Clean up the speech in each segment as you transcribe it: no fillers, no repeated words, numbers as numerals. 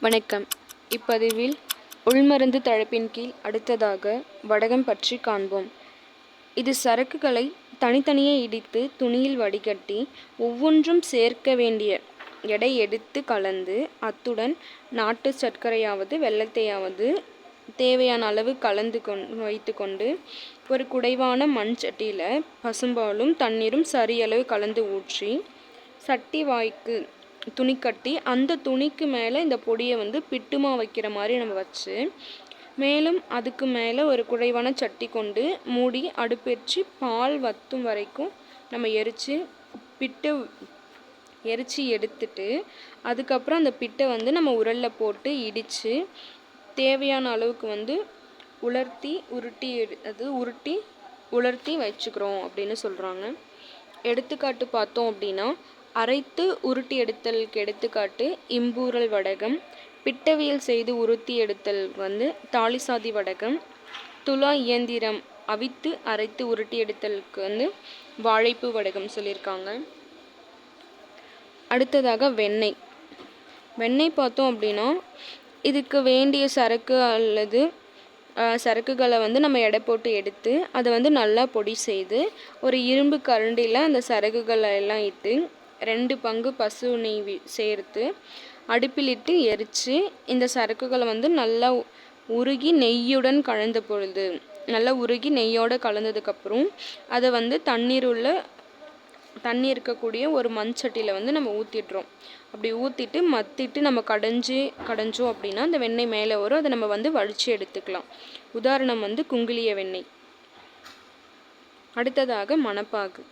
வணக்கம். இப்பதிவில் உள்மருந்து தலைப்பின் கீழ் அடுத்ததாக வடகம் பற்றி காண்போம். இது சரக்குகளை தனித்தனியே இடித்து துணியில் வடிகட்டி ஒவ்வொன்றும் சேர்க்க வேண்டிய எடை எடுத்து கலந்து அத்துடன் நாட்டு சர்க்கரையாவது வெல்லத்தையாவது தேவையான அளவு கலந்து வைத்துக்கொண்டு ஒரு குடைவான மண் சட்டியில் பசும்பாலும் தண்ணீரும் சரியளவு கலந்து ஊற்றி சட்டி வாய்க்கு துணி கட்டி அந்த துணிக்கு மேலே இந்த பொடியை பிட்டுமா வைக்கிற மாதிரி நம்ம வச்சு மேலும் அதுக்கு மேலே ஒரு குறைவான சட்டி கொண்டு மூடி அடுப்பேற்றி பால் வற்றும் வரைக்கும் நம்ம எரித்து எடுத்துட்டு அதுக்கப்புறம் அந்த பிட்டை நம்ம உரலில் போட்டு இடித்து தேவையான அளவுக்கு உலர்த்தி வச்சுக்கிறோம் அப்படின்னு சொல்கிறாங்க. எடுத்துக்காட்டு பார்த்தோம் அப்படின்னா அரைத்து உருட்டி எடுத்தலுக்கு எடுத்துக்காட்டு இம்பூரல் வடகம், பிட்டவியல் செய்து உருத்தி எடுத்தல் தாலிசாதி வடகம், துலா இயந்திரம் அவித்து அரைத்து உருட்டி எடுத்தலுக்கு வாழைப்பூ வடகம் சொல்லியிருக்காங்க. அடுத்ததாக வெண்ணெய் பார்த்தோம் அப்படின்னா இதுக்கு வேண்டிய சரக்கு அல்லது சரக்குகளை நம்ம எடை போட்டு எடுத்து அதை நல்லா பொடி செய்து ஒரு இரும்பு கரண்டியில் அந்த சரக்குகளை எல்லாம் இட்டு 2 பங்கு பசு நெய் சேர்த்து அடுப்பில் இட்டு எரித்து இந்த சரக்குகளை நல்லா உருகி நெய்யுடன் கலந்த பொழுது நல்லா உருகி நெய்யோடு கலந்ததுக்கப்புறம் அதை தண்ணி இருக்கக்கூடிய ஒரு மண் சட்டியில் நம்ம ஊற்றிடுறோம். அப்படி ஊற்றிட்டு மத்திட்டு நம்ம கடைஞ்சோம் அப்படின்னா அந்த வெண்ணெய் மேலே வரும். அதை நம்ம வடித்து எடுத்துக்கலாம். உதாரணம் குங்கிலிய வெண்ணெய். அடுத்ததாக மணப்பாகு.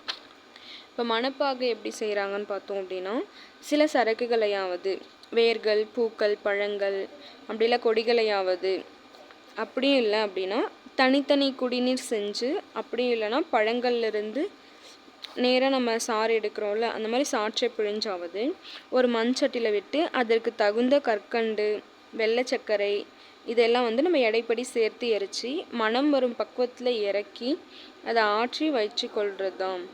இப்போ மணப்பாகு எப்படி செய்கிறாங்கன்னு பார்த்தோம் அப்படின்னா சில சரக்குகளையாவது வேர்கள், பூக்கள், பழங்கள் அப்படி இல்லை கொடிகளையாவது அப்படியும் இல்லை அப்படின்னா தனித்தனி குடிநீர் செஞ்சு அப்படியும் இல்லைன்னா பழங்கள்லேருந்து நேராக நம்ம சாறு எடுக்கிறோம்ல அந்த மாதிரி சாற்றை பிழிஞ்சாவது ஒரு மண் சட்டியில் விட்டு அதற்கு தகுந்த கற்கண்டு, வெள்ளை சர்க்கரை இதெல்லாம் நம்ம எடைப்படி சேர்த்து எரித்து மணம் வரும் பக்குவத்தில் இறக்கி அதை ஆற்றி வச்சு கொள்வது தான்.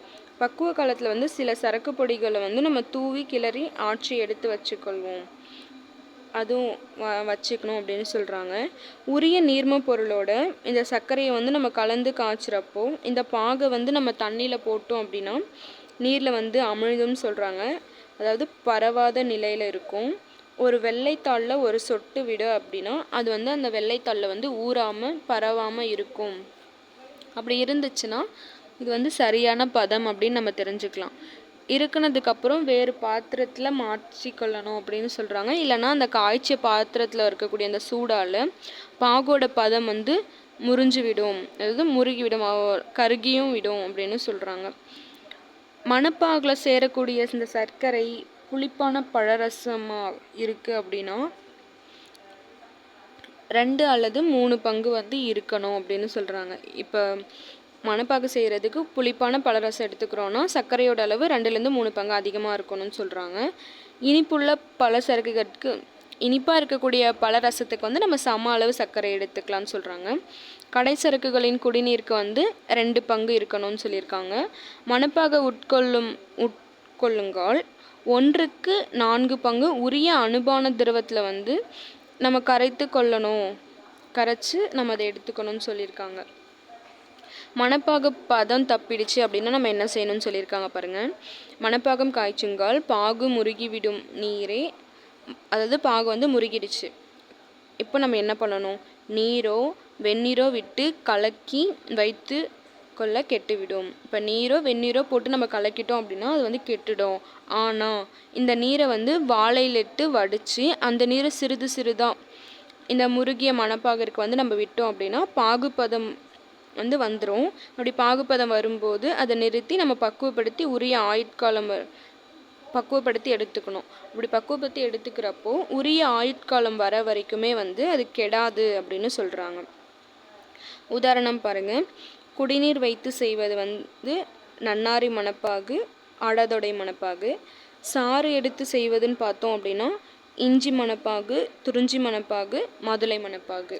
பக்குவ காலத்தில் சில சரக்கு பொடிகளை நம்ம தூவி கிளறி ஆற்றி எடுத்து வச்சுக்கொள்வோம். அதுவும் வச்சுக்கணும் அப்படின்னு சொல்கிறாங்க. உரிய நீர்ம பொருளோட இந்த சர்க்கரையை நம்ம கலந்து காய்ச்சிறப்போ இந்த பாகை நம்ம தண்ணியில் போட்டோம் அப்படின்னா நீரில் அமிழ்தும்னு சொல்கிறாங்க. அதாவது பரவாத நிலையில் இருக்கும். ஒரு வெள்ளைத்தாளில் ஒரு சொட்டு விட அப்படின்னா அது அந்த வெள்ளைத்தாளில் ஊறாமல் பரவாமல் இருக்கும். அப்படி இருந்துச்சுன்னா இது சரியான பதம் அப்படின்னு நம்ம தெரிஞ்சுக்கலாம். இருக்குனதுக்கப்புறம் வேறு பாத்திரத்தில் மாற்றிக்கொள்ளணும் அப்படின்னு சொல்கிறாங்க. இல்லைனா அந்த காய்ச்சிய பாத்திரத்தில் இருக்கக்கூடிய அந்த சூடால் பாகோட பதம் முறிஞ்சு விடும், அதாவது முருகிவிடும், கருகியும் விடும் அப்படின்னு சொல்கிறாங்க. மணப்பாகில் சேரக்கூடிய இந்த சர்க்கரை புளிப்பான பழரசமாக இருக்குது அப்படின்னா 2 அல்லது 3 பங்கு இருக்கணும் அப்படின்னு சொல்கிறாங்க. இப்போ மணப்பாகு செய்கிறதுக்கு புளிப்பான பழரசம் எடுத்துக்கிறோன்னா சர்க்கரையோட அளவு 2லேருந்து 3 பங்கு அதிகமாக இருக்கணும்னு சொல்கிறாங்க. இனிப்புள்ள பல சரக்குகளுக்கு இனிப்பாக இருக்கக்கூடிய பல ரசத்துக்கு நம்ம சம அளவு சர்க்கரை எடுத்துக்கலாம்னு சொல்கிறாங்க. கடை சரக்குகளின் குடிநீருக்கு 2 பங்கு இருக்கணும்னு சொல்லியிருக்காங்க. மணப்பாக உட்கொள்ளுங்கால் 1க்கு 4 பங்கு உரிய அனுபான திரவத்தில் நம்ம கரைச்சி நம்ம அதை எடுத்துக்கணும்னு சொல்லியிருக்காங்க. மணப்பாகு பதம் தப்பிடுச்சு அப்படின்னா நம்ம என்ன செய்யணும்னு சொல்லியிருக்காங்க பாருங்கள். மணப்பாகம் காய்ச்சுங்கால் பாகு முருகிவிடும் நீரே, அதாவது பாகு முருகிடுச்சு. இப்போ நம்ம என்ன பண்ணணும், நீரோ வெந்நீரோ விட்டு கலக்கி வைத்து கொள்ள கெட்டுவிடும். இப்போ நீரோ வெந்நீரோ போட்டு நம்ம கலக்கிட்டோம் அப்படின்னா அது கெட்டுடும். ஆனால் இந்த நீரை வாழையிலிட்டு வடித்து அந்த நீரை சிறிது சிறிதாக இந்த முருகிய மணப்பாகிற்கு நம்ம விட்டோம் அப்படின்னா பாகுப்பதம் வந்துடும். அப்படி பாகுப்பதம் வரும்போது அதை நிறுத்தி நம்ம பக்குவப்படுத்தி உரிய ஆயுட்காலம் பக்குவப்படுத்தி எடுத்துக்கணும். அப்படி பக்குவப்படுத்தி எடுத்துக்கிறப்போ உரிய ஆயுட்காலம் வர வரைக்குமே அது கெடாது அப்படின்னு சொல்கிறாங்க. உதாரணம் பாருங்கள். குடிநீர் வைத்து செய்வது நன்னாரி மணப்பாகு, ஆடாதொடை மணப்பாகு. சாறு எடுத்து செய்வதுன்னு பார்த்தோம் அப்படின்னா இஞ்சி மணப்பாகு, துறிஞ்சி மணப்பாகு, மாதுளை மணப்பாகு.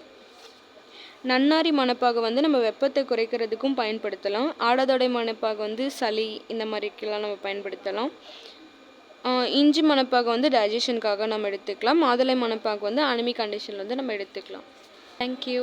நன்னாரி மணப்பாகு நம்ம வெப்பத்தை குறைக்கிறதுக்கும் பயன்படுத்தலாம். ஆடாதொடை மணப்பாகு சளி இந்த மாதிரிக்கெல்லாம் நம்ம பயன்படுத்தலாம். இஞ்சி மணப்பாகு வந்து டைஜஷனுக்காக நம்ம எடுத்துக்கலாம். மாதுளை மணப்பாகு வந்து அனிமிக் கண்டிஷனில் வந்து நம்ம எடுத்துக்கலாம். தேங்க்யூ.